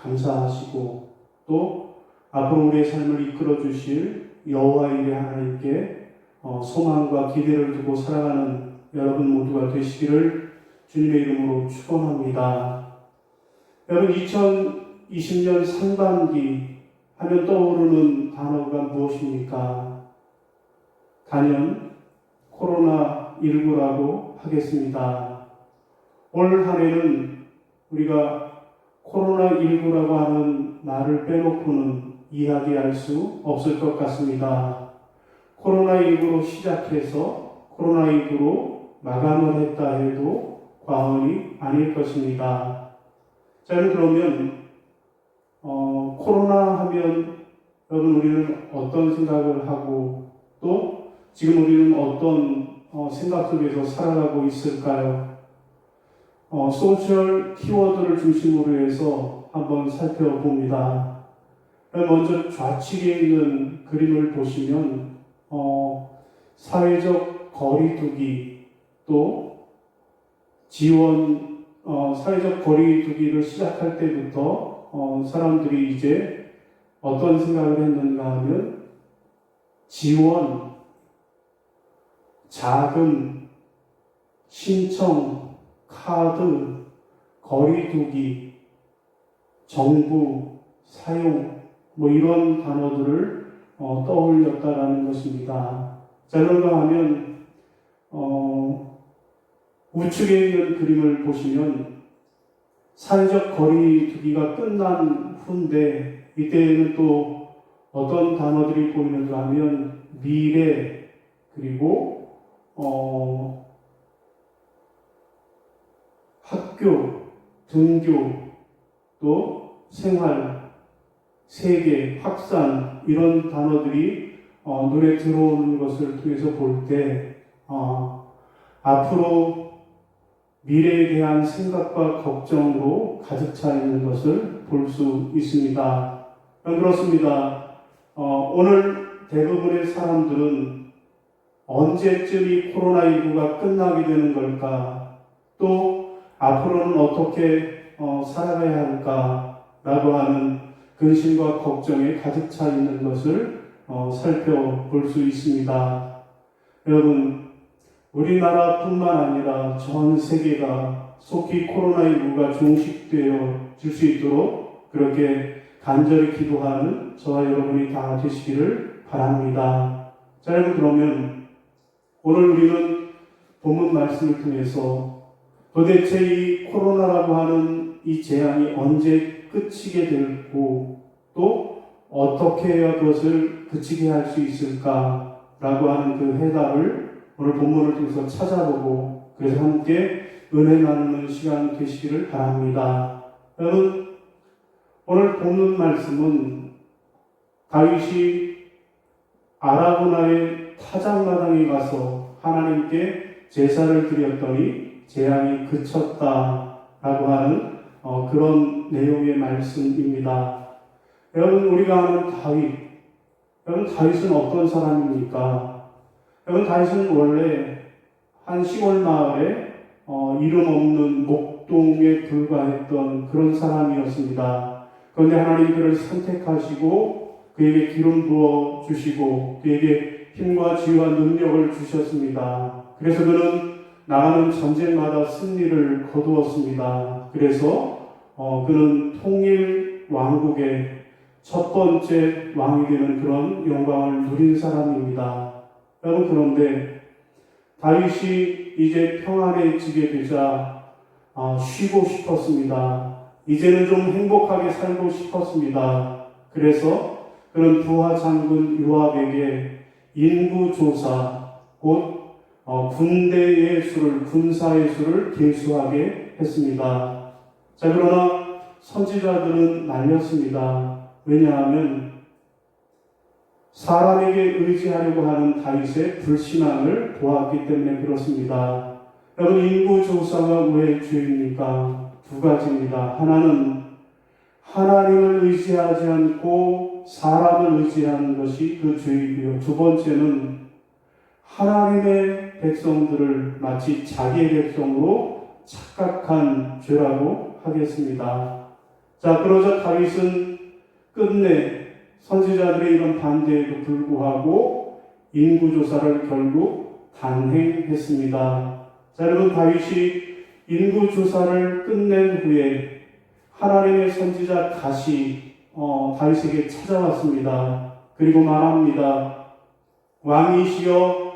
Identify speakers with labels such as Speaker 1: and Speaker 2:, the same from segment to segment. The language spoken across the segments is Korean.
Speaker 1: 감사하시고 또 앞으로 우리의 삶을 이끌어 주실 여호와 이레 하나님께 소망과 기대를 두고 살아가는 여러분 모두가 되시기를 주님의 이름으로 축원합니다. 여러분 2020년 상반기 하면 떠오르는 단어가 무엇입니까? 단연 코로나19라고 하겠습니다. 올 한 해는 우리가 코로나19라고 하는 말을 빼놓고는 이야기할 수 없을 것 같습니다. 코로나19로 시작해서 코로나19로 마감을 했다 해도 과언이 아닐 것입니다. 자, 그러면 코로나 하면 여러분 우리는 어떤 생각을 하고 또 지금 우리는 어떤 생각 속에서 살아가고 있을까요? 소셜 키워드를 중심으로 해서 한번 살펴봅니다. 먼저 좌측에 있는 그림을 보시면 사회적 거리두기 또 지원 사회적 거리두기를 시작할 때부터 사람들이 이제 어떤 생각을 했는가 하면 지원, 자금, 신청, 카드, 거리두기, 정부, 사용 이런 단어들을 떠올렸다라는 것입니다. 자, 그런가 하면 우측에 있는 그림을 보시면 사회적 거리두기가 끝난 후인데 이때에는 또 어떤 단어들이 보이는가 하면 미래 그리고 학교, 등교, 또 생활, 세계, 확산 이런 단어들이 눈에 들어오는 것을 통해서 볼 때 앞으로 미래에 대한 생각과 걱정으로 가득 차 있는 것을 볼 수 있습니다. 그렇습니다. 오늘 대부분의 사람들은 언제쯤 이 코로나19가 끝나게 되는 걸까? 또 앞으로는 어떻게 살아가야 할까라고 하는 근심과 걱정에 가득 차 있는 것을 살펴볼 수 있습니다. 여러분, 우리나라뿐만 아니라 전 세계가 속히 코로나19가 종식되어질 수 있도록 그렇게 간절히 기도하는 저와 여러분이 다 되시기를 바랍니다. 자, 여러분 그러면 오늘 우리는 본문 말씀을 통해서 도대체 이 코로나라고 하는 이 재앙이 언제 끝이게 되고 또 어떻게 해야 그것을 그치게 할 수 있을까라고 하는 그 해답을 오늘 본문을 통해서 찾아보고 그래서 함께 은혜 나누는 시간 되시기를 바랍니다. 여러분 오늘 본문 말씀은 다윗이 아라고나의 타작마당에 가서 하나님께 제사를 드렸더니 재앙이 그쳤다라고 하는 그런 내용의 말씀입니다. 여러분 우리가 아는 다윗, 여러분 다윗은 어떤 사람입니까? 여러분 다윗은 원래 한 시골 마을에 이름 없는 목동에 불과했던 그런 사람이었습니다. 그런데 하나님 그를 선택하시고 그에게 기름 부어 주시고 그에게 힘과 지혜와 능력을 주셨습니다. 그래서 그는 나가는 전쟁마다 승리를 거두었습니다. 그래서 그는 통일 왕국의 첫 번째 왕이 되는 그런 영광을 누린 사람입니다. 여러분 그런데 다윗이 이제 평안해지게 되자 쉬고 싶었습니다. 이제는 좀 행복하게 살고 싶었습니다. 그래서 그는 부하 장군 요압에게 인구조사 곧 군대의 수를 군사의 수를 계수하게 했습니다. 자, 그러나 선지자들은 말렸습니다. 왜냐하면 사람에게 의지하려고 하는 다윗의 불신앙을 보았기 때문에 그렇습니다. 여러분 인구조사가 왜 죄입니까? 두 가지입니다. 하나는 하나님을 의지하지 않고 사람을 의지하는 것이 그 죄이고요. 두 번째는 하나님의 백성들을 마치 자기의 백성으로 착각한 죄라고 하겠습니다. 자, 그러자 다윗은 끝내 선지자들의 이런 반대에도 불구하고 인구조사를 결국 단행했습니다. 자, 여러분, 다윗이 인구조사를 끝낸 후에 하나님의 선지자 갓이 다윗에게 찾아왔습니다. 그리고 말합니다. 왕이시여,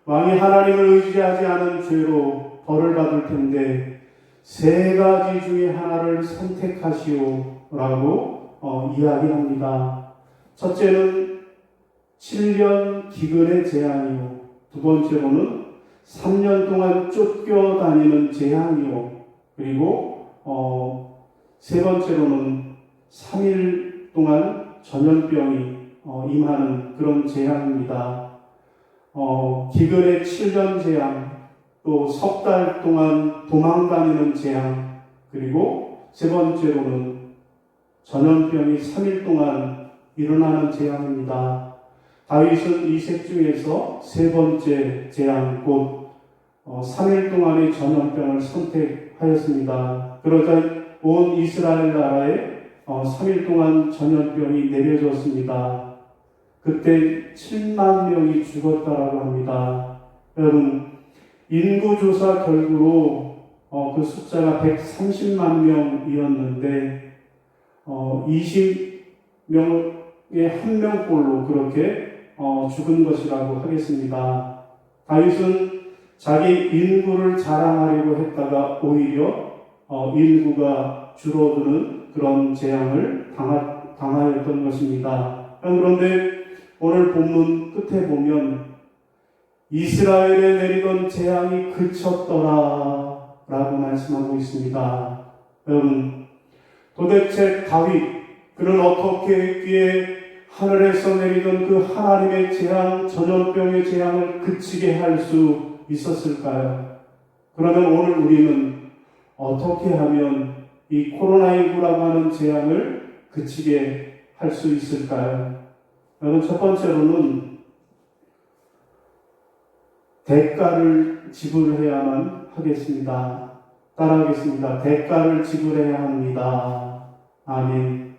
Speaker 1: 왕이 하나님을 의지하지 않은 죄로 벌을 받을 텐데 세 가지 중에 하나를 선택하시오라고 이야기합니다. 첫째는 7년 기근의 재앙이요, 두 번째로는 3년 동안 쫓겨다니는 재앙이요, 그리고 세 번째로는 3일 동안 전염병이 임하는 그런 재앙입니다. 기근의 7년 재앙, 또 석 달 동안 도망다니는 재앙, 그리고 세 번째로는 전염병이 3일 동안 일어나는 재앙입니다. 다윗은 이 셋 중에서 세 번째 재앙, 곧 3일 동안의 전염병을 선택하였습니다. 그러자 온 이스라엘 나라에 3일 동안 전염병이 내려졌습니다. 그때 7만 명이 죽었다라고 합니다. 여러분, 인구조사 결과로 그 숫자가 130만 명이었는데 20명의 한 명꼴로 그렇게 죽은 것이라고 하겠습니다. 다윗은 자기 인구를 자랑하려고 했다가 오히려 인구가 줄어드는 그런 재앙을 당하였던 것입니다. 그런데 오늘 본문 끝에 보면 이스라엘에 내리던 재앙이 그쳤더라 라고 말씀하고 있습니다. 여러분, 도대체 다윗, 그는 어떻게 했기에 하늘에서 내리던 그 하나님의 재앙, 전염병의 재앙을 그치게 할 수 있었을까요? 그러면 오늘 우리는 어떻게 하면 이 코로나19라고 하는 재앙을 그치게 할 수 있을까요? 여러분, 첫 번째로는 대가를 지불해야만 하겠습니다. 따라하겠습니다. 대가를 지불해야 합니다. 아멘.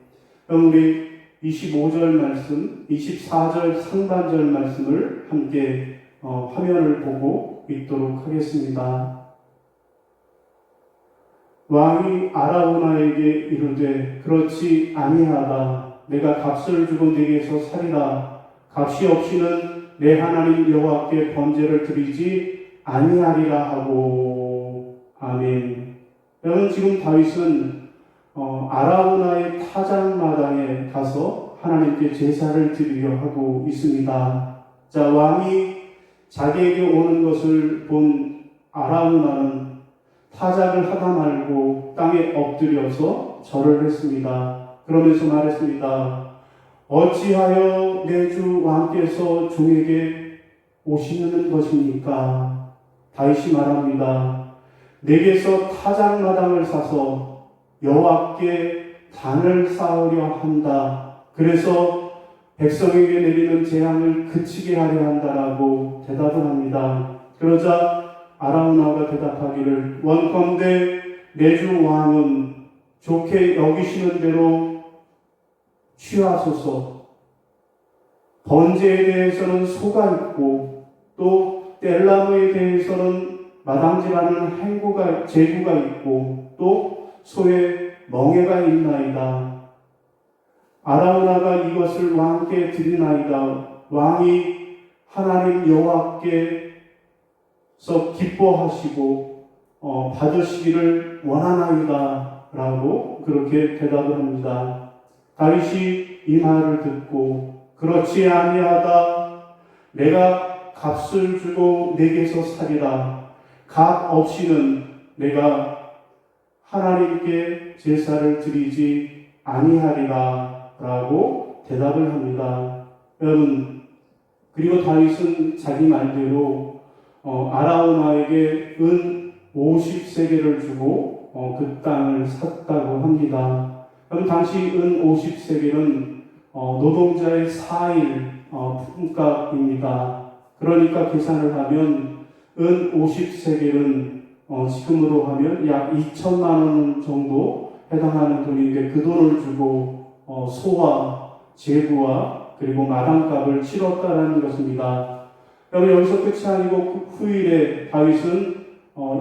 Speaker 1: 그럼 우리 25절 말씀, 24절 상반절 말씀을 함께 화면을 보고 읽도록 하겠습니다. 왕이 아라우나에게 이르되 그렇지 아니하다. 내가 값을 주고 네게서 살이라. 값이 없이는 내 하나님 여호와께 번제를 드리지 아니하리라 하고. 아멘. 여러분, 지금 다윗은 아라우나의 타작마당에 가서 하나님께 제사를 드리려 하고 있습니다. 자, 왕이 자기에게 오는 것을 본 아라우나는 타작을 하다 말고 땅에 엎드려서 절을 했습니다. 그러면서 말했습니다. 어찌하여 내 주 왕께서 종에게 오시는 것입니까? 다윗이 말합니다. 내게서 타작마당을 사서 여호와께 단을 쌓으려 한다. 그래서 백성에게 내리는 재앙을 그치게 하려 한다라고 대답을 합니다. 그러자 아라우나가 대답하기를 원컨대 내 주 왕은 좋게 여기시는 대로 취하소서. 번제에 대해서는 소가 있고 또 뗄나무에 대해서는 마당질하는 제구가 있고 또 소의 멍에가 있나이다. 아라우나가 이것을 왕께 드리나이다. 왕이 하나님 여호와께서 기뻐하시고 받으시기를 원하나이다 라고 그렇게 대답을 합니다. 다윗이 이 말을 듣고 그렇지 아니하다. 내가 값을 주고 내게서 살이라. 값 없이는 내가 하나님께 제사를 드리지 아니하리라 라고 대답을 합니다. 여러분, 그리고 다윗은 자기 말대로 아라우나에게 은 50세겔을 주고 그 땅을 샀다고 합니다. 그럼 당시 은 50세겔은 노동자의 4일 품값입니다. 그러니까 계산을 하면 은 50세겔은 지금으로 하면 약 2천만 원 정도 해당하는 돈인데 그 돈을 주고 소와 제구와 그리고 마당값을 치렀다라는 것입니다. 여러분 여기서 끝이 아니고 그 후일에 다윗은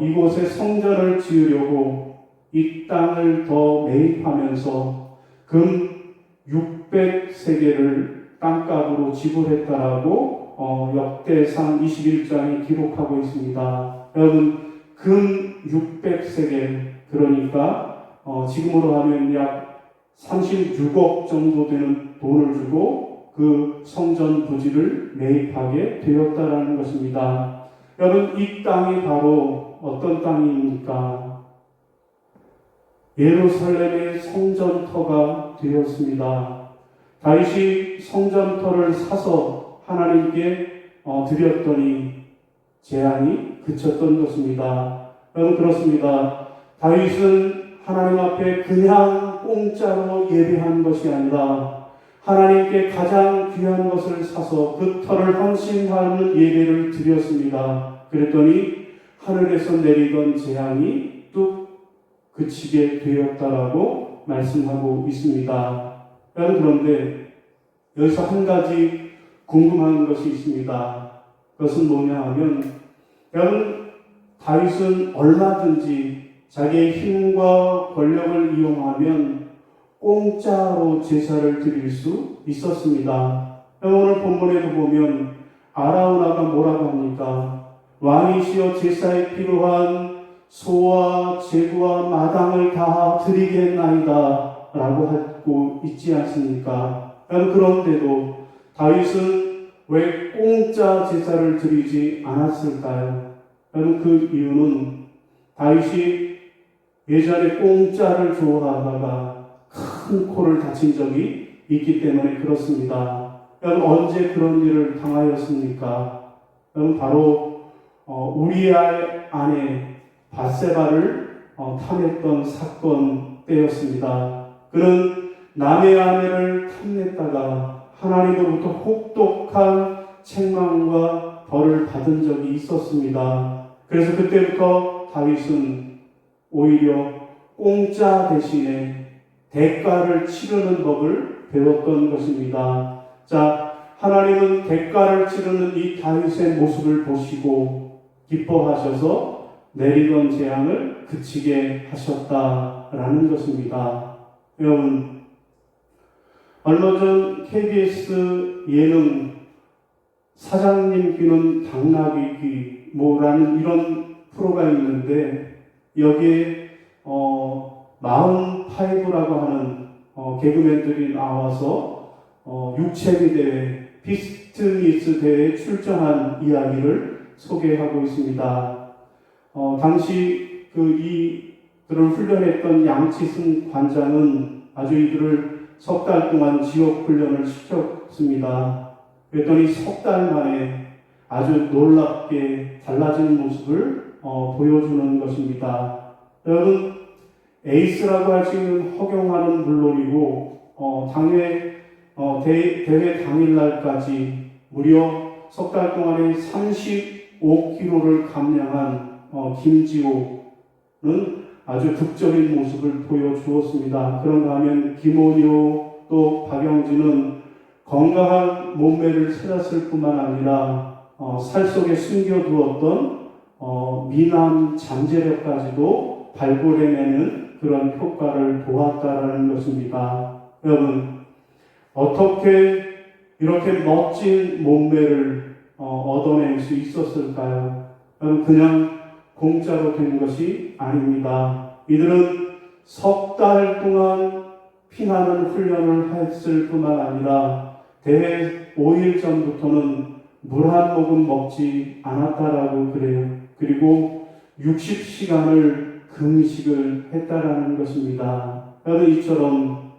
Speaker 1: 이곳에 성전을 지으려고 이 땅을 더 매입하면서 금 600세겔을 땅값으로 지불했다라고 역대상 21장이 기록하고 있습니다. 여러분 금 600세겔 그러니까 지금으로 하면 약 36억 정도 되는 돈을 주고 그 성전 부지를 매입하게 되었다라는 것입니다. 여러분 이 땅이 바로 어떤 땅입니까? 예루살렘의 성전터가 되었습니다. 다윗이 성전터를 사서 하나님께 드렸더니 재앙이 그쳤던 것입니다. 여러분 그렇습니다. 다윗은 하나님 앞에 그냥 공짜로 예배한 것이 아니라 하나님께 가장 귀한 것을 사서 그 터를 헌신하는 예배를 드렸습니다. 그랬더니 하늘에서 내리던 재앙이 뚝 그치게 되었다라고 말씀하고 있습니다. 그런데 여기서 한 가지 궁금한 것이 있습니다. 그것은 뭐냐 하면 여러분 다윗은 얼마든지 자기의 힘과 권력을 이용하면 공짜로 제사를 드릴 수 있었습니다. 오늘 본문에도 보면 아라우나가 뭐라고 합니까? 왕이시여 제사에 필요한 소와 제구와 마당을 다 드리겠나이다 라고 하고 있지 않습니까? 그런데도 다윗은 왜 공짜 제사를 드리지 않았을까요? 그 이유는 다윗이 예전에 공짜를 좋아하다가 큰 코를 다친 적이 있기 때문에 그렇습니다. 언제 그런 일을 당하였습니까? 바로 우리아의 아내 밧세바를 탐했던 사건 때였습니다. 그는 남의 아내를 탐냈다가 하나님으로부터 혹독한 책망과 벌을 받은 적이 있었습니다. 그래서 그때부터 다윗은 오히려 공짜 대신에 대가를 치르는 법을 배웠던 것입니다. 자, 하나님은 대가를 치르는 이 다윗의 모습을 보시고 기뻐하셔서 내리던 재앙을 그치게 하셨다라는 것입니다. 여러분, 얼마 전 KBS 예능 사장님 귀는 당나귀 귀 뭐라는 이런 프로가 있는데 여기에 45라고 하는 개그맨들이 나와서 육체미 대회, 피트니스 대회에 출전한 이야기를 소개하고 있습니다. 당시 이들을 훈련했던 양치승 관장은 아주 이들을 석 달 동안 지옥 훈련을 시켰습니다. 그랬더니 석 달 만에 아주 놀랍게 달라진 모습을 보여주는 것입니다. 여러분, 에이스라고 할 수 있는 허경환은 물론이고 대회 당일날까지 무려 석 달 동안에 35kg를 감량한 김지호는 아주 극적인 모습을 보여주었습니다. 그런가 하면 김원효 또 박영진은 건강한 몸매를 찾았을 뿐만 아니라 살 속에 숨겨두었던 미남 잠재력까지도 발굴해내는 그런 효과를 보았다라는 것입니다. 여러분, 어떻게 이렇게 멋진 몸매를 얻어낼 수 있었을까요? 그냥 공짜로 된 것이 아닙니다. 이들은 석 달 동안 피나는 훈련을 했을 뿐만 아니라 대회 5일 전부터는 물 한 모금 먹지 않았다라고 그래요. 그리고 60시간을 금식을 했다라는 것입니다. 여러분, 이처럼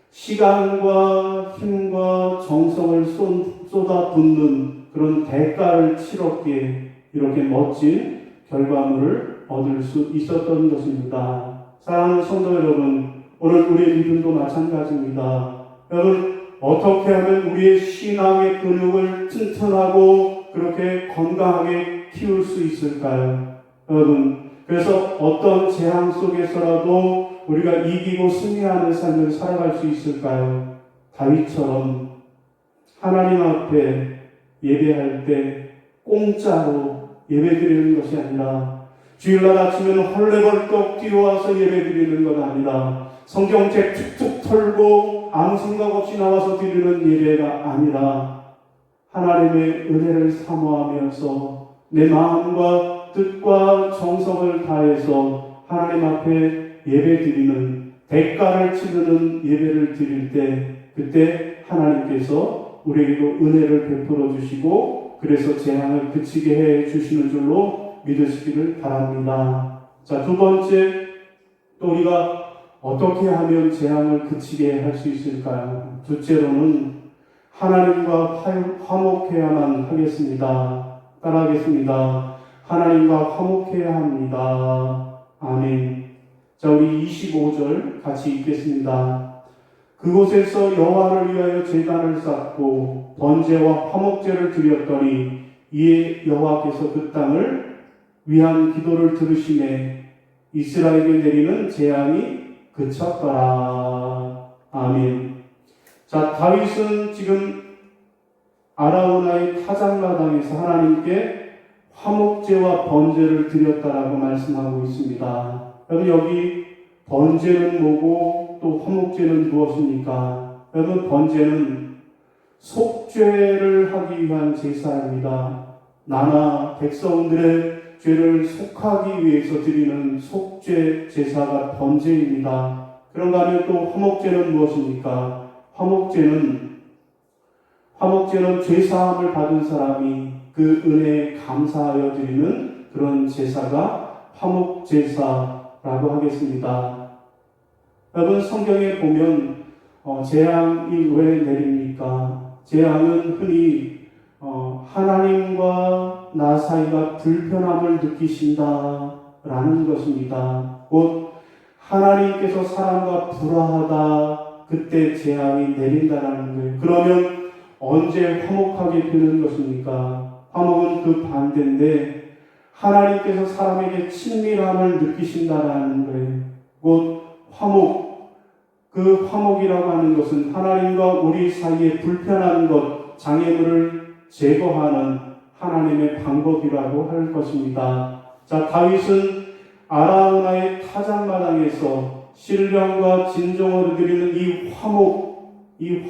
Speaker 1: 시간과 힘과 정성을 쏟아붓는 그런 대가를 치렀기에 이렇게 멋진 결과물을 얻을 수 있었던 것입니다. 사랑하는 성도 여러분, 오늘 우리의 믿음도 마찬가지입니다. 여러분, 어떻게 하면 우리의 신앙의 근육을 튼튼하고 그렇게 건강하게 키울 수 있을까요? 여러분, 그래서 어떤 재앙 속에서라도 우리가 이기고 승리하는 삶을 살아갈 수 있을까요? 다윗처럼 하나님 앞에 예배할 때 공짜로 예배드리는 것이 아니라 주일날 아침에는 헐레벌떡 뛰어와서 예배드리는 것 아니라 성경책 툭툭 털고 아무 생각 없이 나와서 드리는 예배가 아니라 하나님의 은혜를 사모하면서 내 마음과 뜻과 정성을 다해서 하나님 앞에 예배드리는 대가를 치르는 예배를 드릴 때 그때 하나님께서 우리에게도 은혜를 베풀어 주시고 그래서 재앙을 그치게 해 주시는 줄로 믿으시기를 바랍니다. 자, 두 번째, 또 우리가 어떻게 하면 재앙을 그치게 할 수 있을까요? 둘째로는 하나님과 화목해야만 하겠습니다. 따라하겠습니다. 하나님과 화목해야 합니다. 아멘. 자, 우리 25절 같이 읽겠습니다. 그곳에서 여호와를 위하여 제단을 쌓고 번제와 화목제를 드렸더니 이에 여호와께서 그 땅을 위한 기도를 들으시매 이스라엘에게 내리는 재앙이 그쳤더라. 아멘. 자, 다윗은 지금 아라우나의 타작마당에서 하나님께 화목제와 번제를 드렸다라고 말씀하고 있습니다. 여러분, 여기 번제는 뭐고 또 화목제는 무엇입니까? 여러분, 번제는 속죄를 하기 위한 제사입니다. 나나 백성들의 죄를 속하기 위해서 드리는 속죄 제사가 번제입니다. 그런가 하면 또 화목제는 무엇입니까? 화목제는 죄사함을 받은 사람이 그 은혜에 감사하여 드리는 그런 제사가 화목제사라고 하겠습니다. 여러분, 성경에 보면 재앙이 왜 내립니까? 재앙은 흔히 하나님과 나 사이가 불편함을 느끼신다라는 것입니다. 곧 하나님께서 사람과 불화하다 그때 재앙이 내린다라는 거예요. 그러면 언제 화목하게 되는 것입니까? 화목은 그 반대인데 하나님께서 사람에게 친밀함을 느끼신다라는 거예요. 곧 그 화목이라고 하는 것은 하나님과 우리 사이에 불편한 것, 장애물을 제거하는 하나님의 방법이라고 할 것입니다. 자, 다윗은 아라우나의 타작마당에서 신령과 진정으로 드리는 이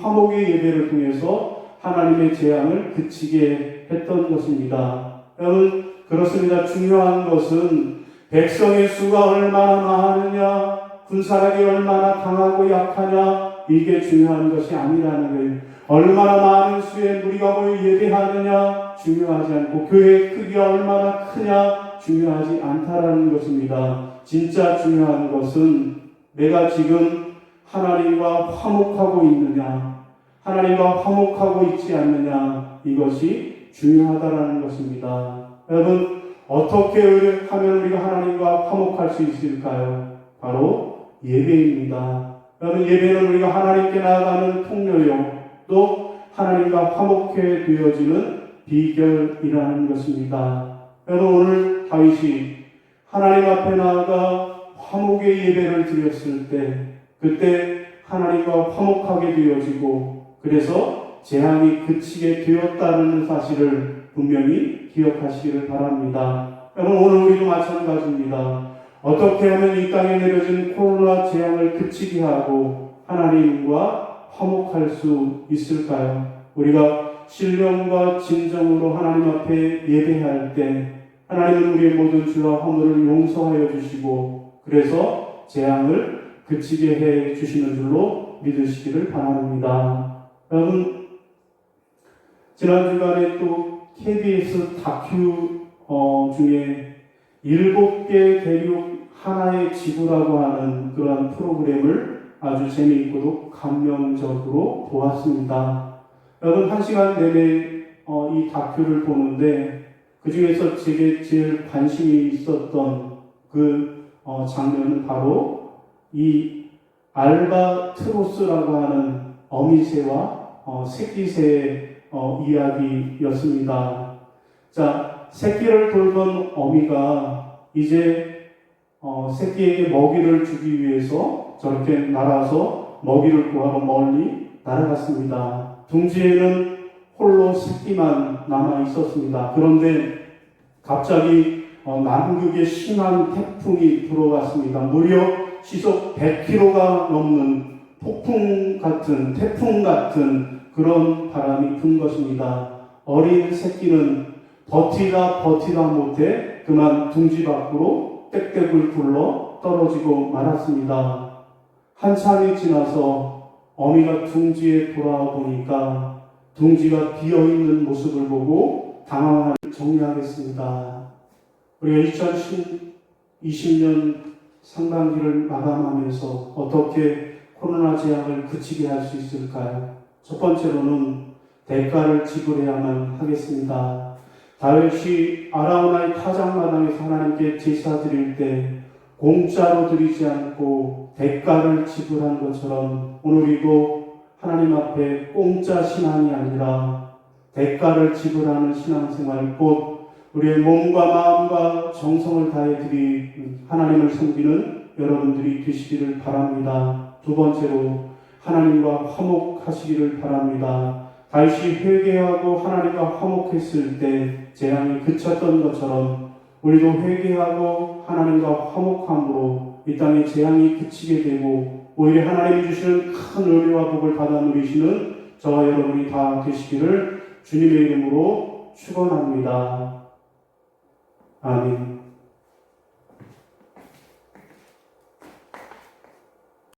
Speaker 1: 화목의 예배를 통해서 하나님의 재앙을 그치게 했던 것입니다. 여러분, 그렇습니다. 중요한 것은 백성의 수가 얼마나 많으냐, 군사력이 얼마나 강하고 약하냐, 이게 중요한 것이 아니라는 거예요. 얼마나 많은 수의 무리가 모여 예배하느냐 중요하지 않고 교회의 크기가 얼마나 크냐 중요하지 않다라는 것입니다. 진짜 중요한 것은 내가 지금 하나님과 화목하고 있느냐, 하나님과 화목하고 있지 않느냐, 이것이 중요하다라는 것입니다. 여러분, 어떻게 하면 우리가 하나님과 화목할 수 있을까요? 바로 예배입니다. 여러분, 예배는 우리가 하나님께 나아가는 통로요, 또 하나님과 화목해 되어지는 비결이라는 것입니다. 여러분, 오늘 다윗이 하나님 앞에 나아가 화목의 예배를 드렸을 때 그때 하나님과 화목하게 되어지고 그래서 재앙이 그치게 되었다는 사실을 분명히 기억하시기를 바랍니다. 여러분, 오늘 우리도 마찬가지입니다. 어떻게 하면 이 땅에 내려진 코로나 재앙을 그치게 하고 하나님과 화목할 수 있을까요? 우리가 신령과 진정으로 하나님 앞에 예배할 때 하나님은 우리의 모든 죄와 허물을 용서하여 주시고 그래서 재앙을 그치게 해 주시는 줄로 믿으시기를 바랍니다. 여러분, 지난 주간에 또 KBS 다큐 중에 7개 대륙 하나의 지구라고 하는 그러한 프로그램을 아주 재미있고도 감명적으로 보았습니다. 여러분, 1시간 내내 이 다큐를 보는데 그 중에서 제게 제일 관심이 있었던 그 장면은 바로 이 알바트로스라고 하는 어미새와 새끼새의 이야기였습니다. 자, 새끼를 돌던 어미가 이제 새끼에게 먹이를 주기 위해서 저렇게 날아서 먹이를 구하러 멀리 날아갔습니다. 둥지에는 홀로 새끼만 남아 있었습니다. 그런데 갑자기 남극에 심한 태풍이 불어왔습니다. 무려 시속 100km가 넘는 태풍 같은 그런 바람이 분 것입니다. 어린 새끼는 버티다 못해 그만 둥지 밖으로 빽빽을 굴러 떨어지고 말았습니다. 한참이 지나서 어미가 둥지에 돌아와 보니까 둥지가 비어있는 모습을 보고 당황을 정리하겠습니다. 우리가 2020년 상반기를 마감하면서 어떻게 코로나 재앙을 그치게 할 수 있을까요? 첫 번째로는 대가를 지불해야만 하겠습니다. 다윗이 아라우나의 타작마당에서 하나님께 제사 드릴 때 공짜로 드리지 않고 대가를 지불한 것처럼 오늘이도 하나님 앞에 공짜 신앙이 아니라 대가를 지불하는 신앙생활, 곧 우리의 몸과 마음과 정성을 다해 하나님을 섬기는 여러분들이 되시기를 바랍니다. 두 번째로 하나님과 화목하시기를 바랍니다. 다윗이 회개하고 하나님과 화목했을 때 재앙이 그쳤던 것처럼 우리도 회개하고 하나님과 화목함으로 이 땅의 재앙이 그치게 되고 오히려 하나님이 주시는 큰 은혜와 복을 받아 누리시는 저와 여러분이 다 되시기를 주님의 이름으로 축원합니다. 아멘.